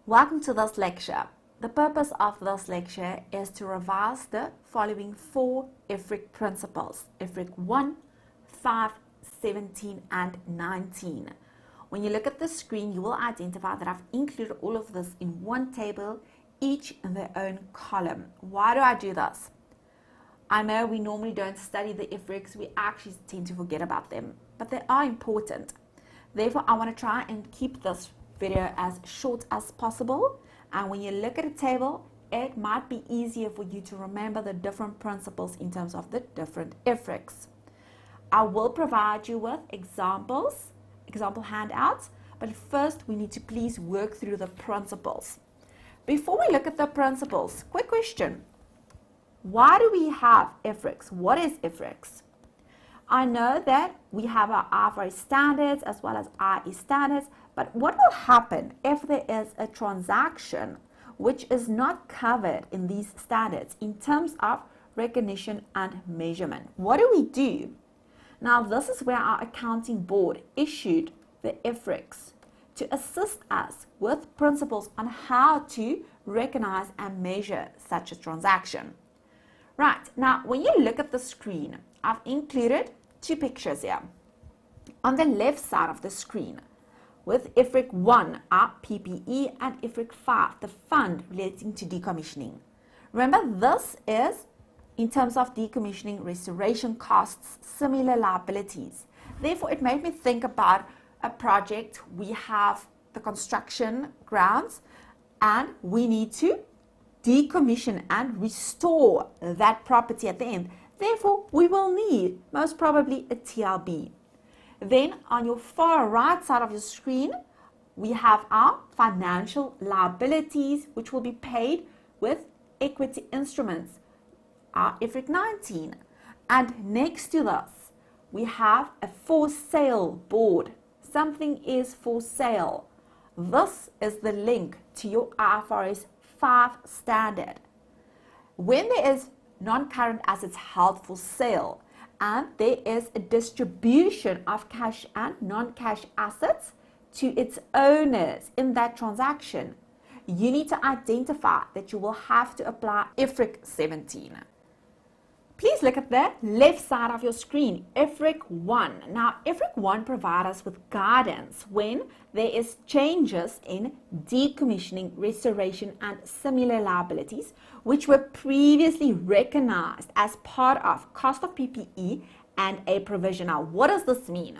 Welcome to this lecture. The purpose of this lecture is to revise the following 4 IFRIC principles: IFRIC 1, 5, 17 and 19. When you look at the screen, you will identify that I've included all of this in one table, each in their own column. Why do I do this? I know we normally don't study the IFRICs, we actually tend to forget about them, but they are important. Therefore, I want to try and keep this video as short as possible, and when you look at a table, it might be easier for you to remember the different principles in terms of the different IFRICs. I will provide you with example handouts, but first we need to please work through the principles. Before we look at the principles, quick question: why do we have IFRICs? What is IFRICs? I know that we have our IFRIC standards as well as IAS standards, but what will happen if there is a transaction which is not covered in these standards in terms of recognition and measurement? What do we do? Now, this is where our accounting board issued the IFRICs to assist us with principles on how to recognize and measure such a transaction. Right, now when you look at the screen, I've included 2 pictures here. On the left side of the screen, with IFRIC 1, our PPE, and IFRIC 5, the fund relating to decommissioning. Remember, this is in terms of decommissioning, restoration costs, similar liabilities. Therefore, it made me think about a project. We have the construction grounds and we need to decommission and restore that property at the end. Therefore, we will need most probably a TLB. Then on your far right side of your screen, we have our financial liabilities, which will be paid with equity instruments, our IFRIC 19. And next to this, we have a for sale board. Something is for sale. This is the link to your IFRS 5 standard. When there is non-current assets held for sale and there is a distribution of cash and non-cash assets to its owners in that transaction, you need to identify that you will have to apply IFRIC 17. Please look at the left side of your screen, IFRIC 1. Now, IFRIC 1 provides us with guidance when there is changes in decommissioning, restoration, and similar liabilities, which were previously recognized as part of cost of PPE and a provision. Now, what does this mean?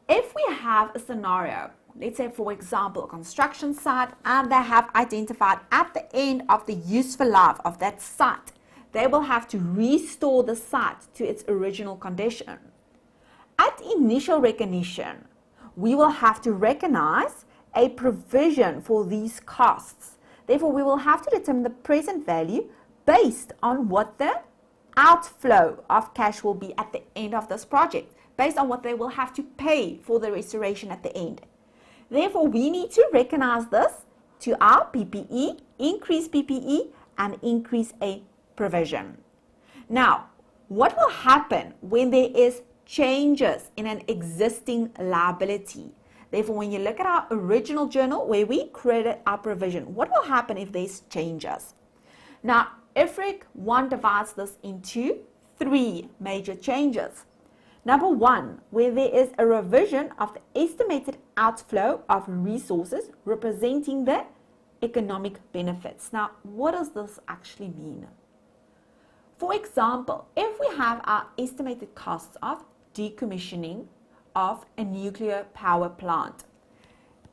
If we have a scenario, let's say, for example, a construction site, and they have identified at the end of the useful life of that site, they will have to restore the site to its original condition. At initial recognition, we will have to recognize a provision for these costs. Therefore, we will have to determine the present value based on what the outflow of cash will be at the end of this project, based on what they will have to pay for the restoration at the end. Therefore, we need to recognize this to our PPE, increase PPE, and increase a provision. Now, what will happen when there is changes in an existing liability? Therefore, when you look at our original journal where we created our provision, what will happen if there's changes? Now, IFRIC 1 divides this into 3 major changes. Number 1, where there is a revision of the estimated outflow of resources representing the economic benefits. Now, what does this actually mean? For example, if we have our estimated costs of decommissioning of a nuclear power plant,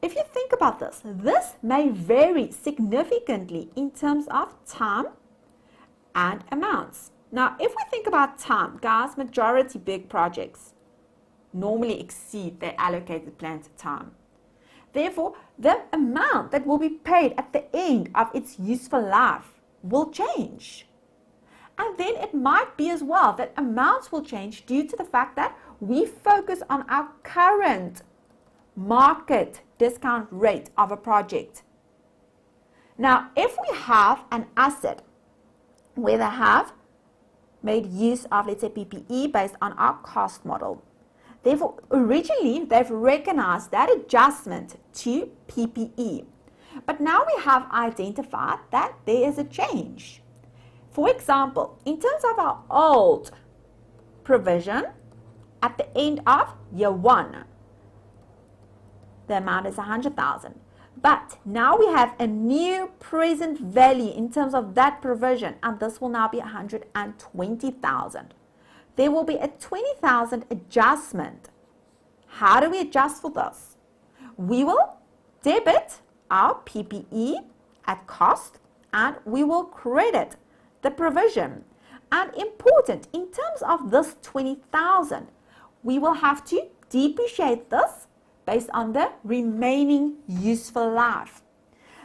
if you think about this, this may vary significantly in terms of time and amounts. Now, if we think about time, guys, majority big projects normally exceed their allocated planned time. Therefore, the amount that will be paid at the end of its useful life will change. And then it might be as well that amounts will change due to the fact that we focus on our current market discount rate of a project. Now, if we have an asset where they have made use of, let's say, PPE based on our cost model, therefore, originally they've recognized that adjustment to PPE. But now we have identified that there is a change. For example, in terms of our old provision at the end of year 1, the amount is 100,000. But now we have a new present value in terms of that provision, and this will now be 120,000. There will be a 20,000 adjustment. How do we adjust for this? We will debit our PPE at cost and we will credit the provision. And important, in terms of this 20,000, we will have to depreciate this based on the remaining useful life.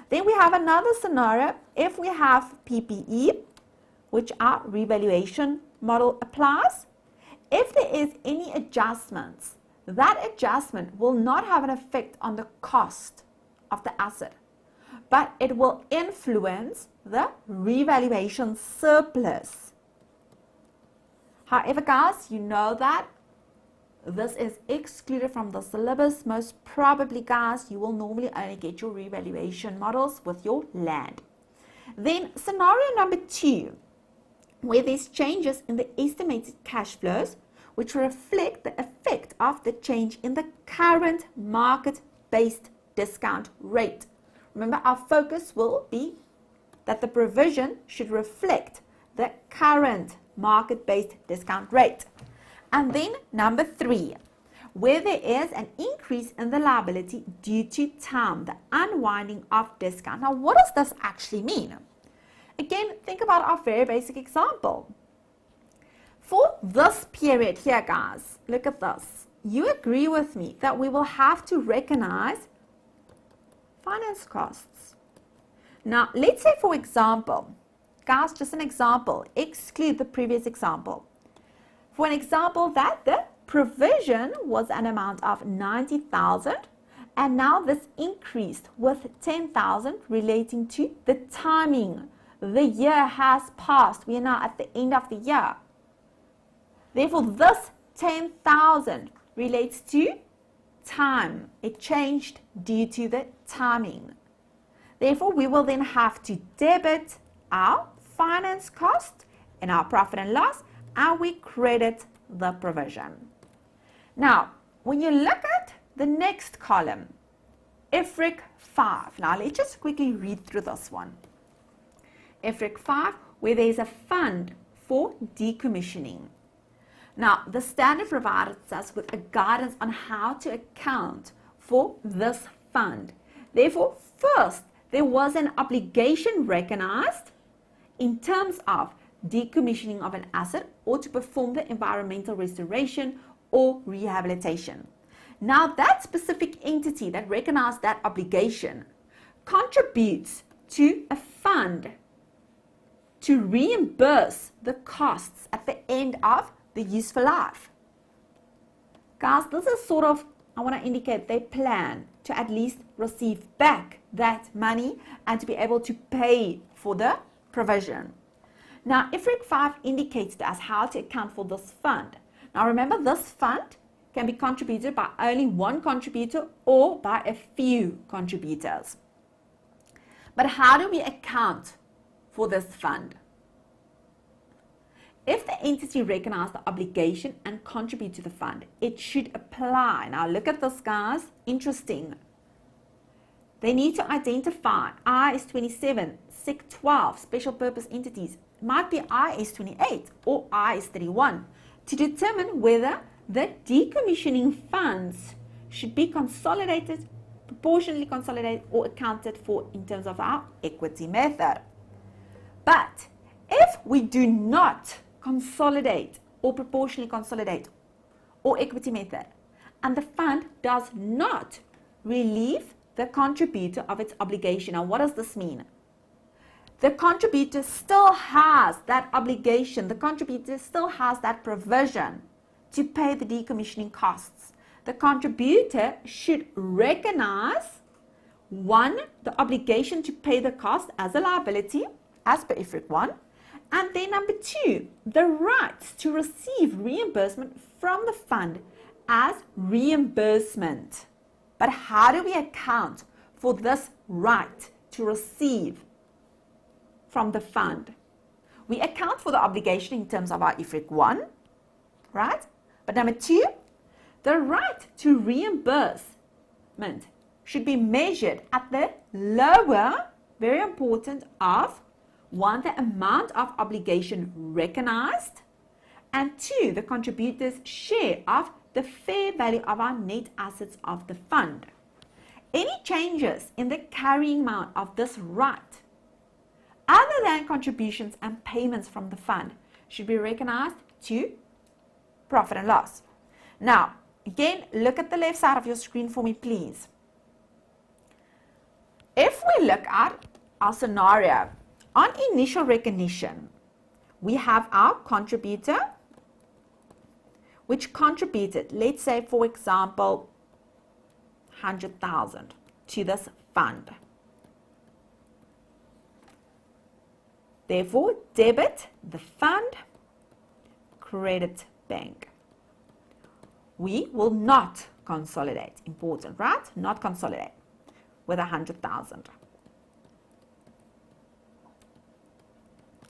Then we have another scenario. If we have PPE, which our revaluation model applies, if there is any adjustments, that adjustment will not have an effect on the cost of the asset, but it will influence the revaluation surplus. However, guys, you know that this is excluded from the syllabus. Most probably, guys, you will normally only get your revaluation models with your land. Then scenario number 2, where there's changes in the estimated cash flows, which reflect the effect of the change in the current market-based discount rate. Remember, our focus will be that the provision should reflect the current market-based discount rate. And then number 3, where there is an increase in the liability due to time, the unwinding of discount. Now, what does this actually mean? Again, think about our very basic example. For this period here, guys, look at this. You agree with me that we will have to recognize finance costs. Now, let's say, for example, guys, just an example, exclude the previous example. For an example that the provision was an amount of 90,000 and now this increased with 10,000 relating to the timing. The year has passed. We are now at the end of the year. Therefore, this 10,000 relates to time. It changed due to the timing. Therefore, we will then have to debit our finance cost in our profit and loss, and we credit the provision. Now, when you look at the next column, IFRIC 5. Now, let's just quickly read through this one. IFRIC 5, where there is a fund for decommissioning. Now, the standard provides us with a guidance on how to account for this fund. Therefore, first, there was an obligation recognized in terms of decommissioning of an asset or to perform the environmental restoration or rehabilitation. Now, that specific entity that recognized that obligation contributes to a fund to reimburse the costs at the end of the useful life. Guys, this is sort of, I want to indicate they plan to at least receive back that money and to be able to pay for the provision. Now, IFRIC 5 indicates to us how to account for this fund. Now, remember, this fund can be contributed by only one contributor or by a few contributors. But how do we account for this fund? If the entity recognizes the obligation and contribute to the fund, it should apply. Now, look at this, guys. Interesting. They need to identify IAS 27, SEC 12, special purpose entities. It might be IAS 28 or IAS 31 to determine whether the decommissioning funds should be consolidated, proportionally consolidated, or accounted for in terms of our equity method. But if we do not consolidate or proportionally consolidate or equity method, and the fund does not relieve the contributor of its obligation. Now, what does this mean? The contributor still has that obligation. The contributor still has that provision to pay the decommissioning costs. The contributor should recognize, 1, the obligation to pay the cost as a liability, as per IFRIC 1, and then number 2, the rights to receive reimbursement from the fund as reimbursement. But how do we account for this right to receive from the fund. We account for the obligation in terms of our IFRIC 1, right? But number 2, the right to reimbursement should be measured at the lower, very important, of 1, the amount of obligation recognized, and 2, the contributor's share of the fair value of our net assets of the fund. Any changes in the carrying amount of this right, other than contributions and payments from the fund, should be recognized to profit and loss. Now, again, look at the left side of your screen for me, please. If we look at our scenario, on initial recognition, we have our contributor, which contributed, let's say, for example, 100,000 to this fund. Therefore, debit the fund, credit bank. We will not consolidate. Important, right? Not consolidate with 100,000.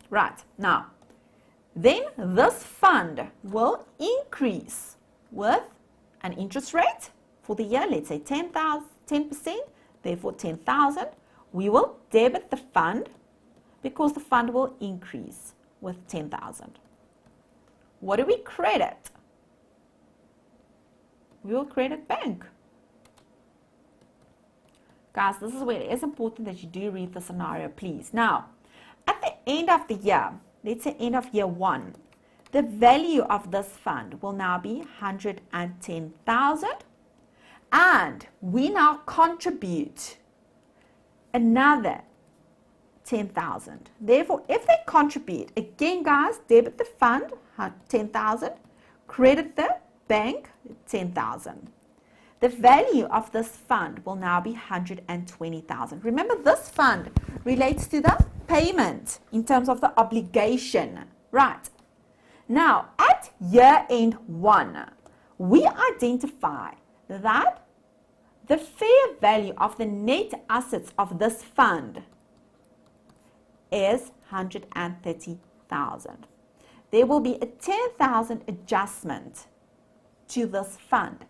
Right. Now, then this fund will increase with an interest rate for the year, let's say 10%, therefore 10,000. We will debit the fund because the fund will increase with 10,000. What do we credit? We will credit bank. Guys, this is where it is important that you do read the scenario, please. Now, at the end of the year, let's say end of year 1, the value of this fund will now be 110,000, and we now contribute another 10,000. Therefore, if they contribute, again guys, debit the fund 10,000, credit the bank 10,000. The value of this fund will now be 120,000. Remember, this fund relates to the payment in terms of the obligation, right? Now, at year end 1, we identify that the fair value of the net assets of this fund is 130,000. There will be a 10,000 adjustment to this fund.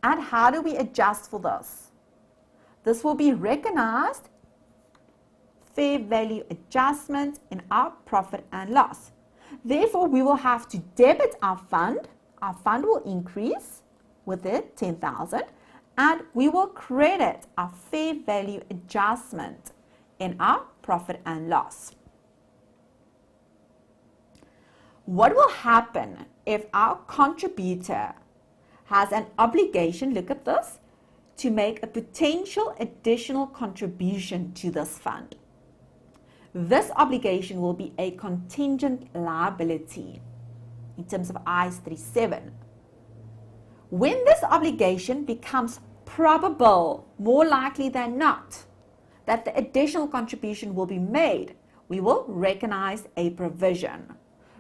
And how do we adjust for this? This will be recognized fair value adjustment in our profit and loss. Therefore, we will have to debit our fund. Our fund will increase with the 10,000, and we will credit our fair value adjustment in our profit and loss. What will happen if our contributor has an obligation, look at this, to make a potential additional contribution to this fund? This obligation will be a contingent liability in terms of IAS 37. When this obligation becomes probable, more likely than not, that the additional contribution will be made, we will recognize a provision.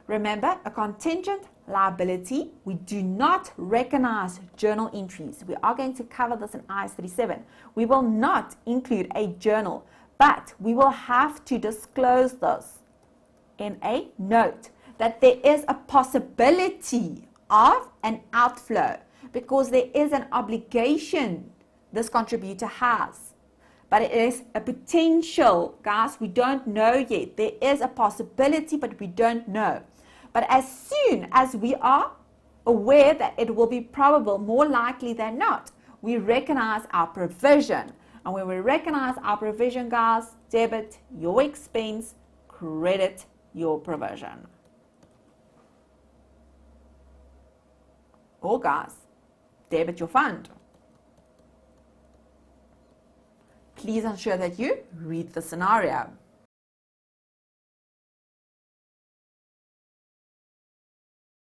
Remember, a contingent liability, we do not recognize journal entries. We are going to cover this in IAS 37. We will not include a journal, but we will have to disclose this in a note that there is a possibility of an outflow because there is an obligation this contributor has. But it is a potential, guys, we don't know yet. There is a possibility, but we don't know. But as soon as we are aware that it will be probable, more likely than not, we recognize our provision. And when we recognize our provision, guys, debit your expense, credit your provision. Or, guys, debit your fund. Please ensure that you read the scenario.